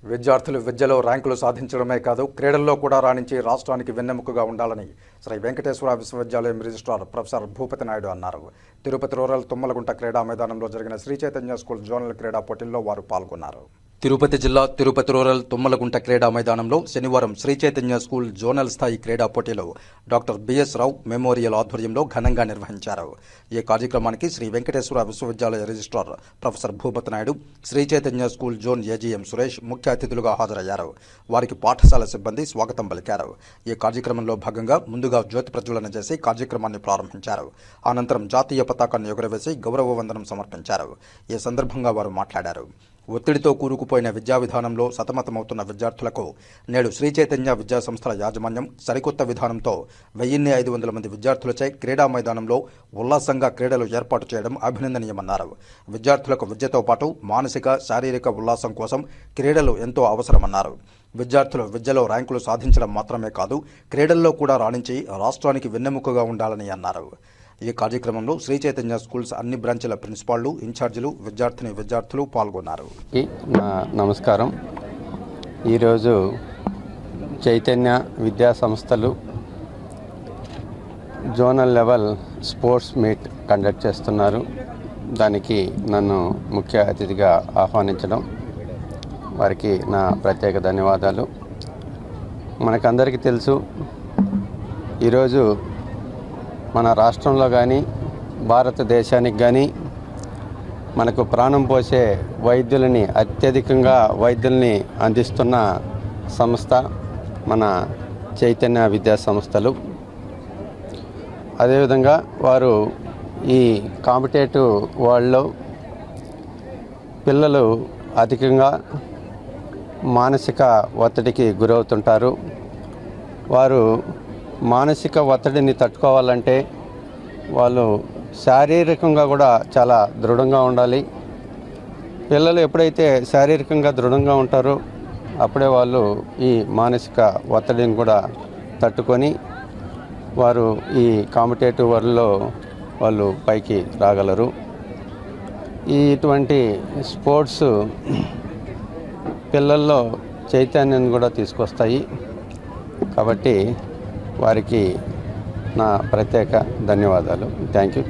విద్యార్థులు విద్యలో ర్యాంకులు సాధించడమే కాదు క్రీడల్లో కూడా రాణించి రాష్ట్రానికి వెన్నెముకగా ఉండాలని శ్రీ వెంకటేశ్వర విశ్వవిద్యాలయం రిజిస్ట్రార్ ప్రొఫెసర్ భూపతి నాయుడు అన్నారు. తిరుపతి రూరల్ తుమ్మలగుంట క్రీడా మైదానంలో జరిగిన శ్రీ చైతన్య స్కూల్ జోనల్ క్రీడా పోటీల్లో వారు పాల్గొన్నారు. తిరుపతి జిల్లా తిరుపతి రూరల్ తుమ్మలగుంట క్రీడా మైదానంలో శనివారం శ్రీ చైతన్య స్కూల్ జోనల్ స్థాయి క్రీడా పోటీలు డాక్టర్ బిఎస్ రావు మెమోరియల్ ఆధ్వర్యంలో ఘనంగా నిర్వహించారు. ఈ కార్యక్రమానికి శ్రీ వెంకటేశ్వర విశ్వవిద్యాలయ registrar professor Bhupathi Naidu, Shri Chaitanya school zone AGM Suresh ముఖ్య అతిథులుగా హాజరయ్యారు. వారికి పాఠశాల సిబ్బంది స్వాగతం పలికారు. ఈ కార్యక్రమంలో భాగంగా ముందుగా జ్యోతి ప్రజ్వలన చేసి కార్యక్రమాన్ని ప్రారంభించారు. అనంతరం జాతీయ పతాకాన్ని ఎగురవేసి గౌరవ వందనం సమర్పించారు. ఈ సందర్భంగా వారు మాట్లాడారు. ఒత్తిడితో కూరుకుపోయిన విద్యా విధానంలో సతమతమవుతున్న విద్యార్థులకు నేడు శ్రీ చైతన్య విద్యా సంస్థల యాజమాన్యం సరికొత్త విధానంతో 1500 మంది విద్యార్థులచే క్రీడా మైదానంలో ఉల్లాసంగా క్రీడలు ఏర్పాటు చేయడం అభినందనీయమన్నారు. విద్యార్థులకు విద్యతో పాటు మానసిక, శారీరక ఉల్లాసం కోసం క్రీడలు ఎంతో అవసరమన్నారు. విద్యార్థులు విద్యలో ర్యాంకులు సాధించడం మాత్రమే కాదు క్రీడల్లో కూడా రాణించి రాష్ట్రానికి వెన్నెముకగా ఉండాలని అన్నారు. ఈ కార్యక్రమంలో శ్రీ చైతన్య స్కూల్స్ అన్ని బ్రాంచ్ల ప్రిన్సిపాళ్లు, ఇన్ఛార్జీలు, విద్యార్థులు పాల్గొన్నారు. నమస్కారం. ఈరోజు చైతన్య విద్యా సంస్థలు zonal level sports meet conduct చేస్తున్నారు. దానికి నన్ను ముఖ్య అతిథిగా ఆహ్వానించడం వారికి నా ప్రత్యేక ధన్యవాదాలు. మనకందరికీ తెలుసు, ఈరోజు మన రాష్ట్రంలో కానీ భారతదేశానికి కానీ మనకు ప్రాణం పోసే అత్యధికంగా వైద్యుల్ని అందిస్తున్న సంస్థ మన చైతన్య విద్యా సంస్థలు. అదేవిధంగా వారు ఈ కాంపిటేటివ్ వరల్డ్లో పిల్లలు అధికంగా మానసిక ఒత్తిడికి గురవుతుంటారు. వారు మానసిక ఒత్తిడిని తట్టుకోవాలంటే వాళ్ళు శారీరకంగా కూడా చాలా దృఢంగా ఉండాలి. పిల్లలు ఎప్పుడైతే శారీరకంగా దృఢంగా ఉంటారో అప్పుడే వాళ్ళు ఈ మానసిక ఒత్తిడిని కూడా తట్టుకొని వారు ఈ కాంపిటేటివ్ వరల్డ్లో వాళ్ళు పైకి రాగలరు. ఇటువంటి స్పోర్ట్స్ పిల్లల్లో చైతన్యాన్ని కూడా తీసుకొస్తాయి. కాబట్టి వారికి నా ప్రత్యేక ధన్యవాదాలు. Thank you.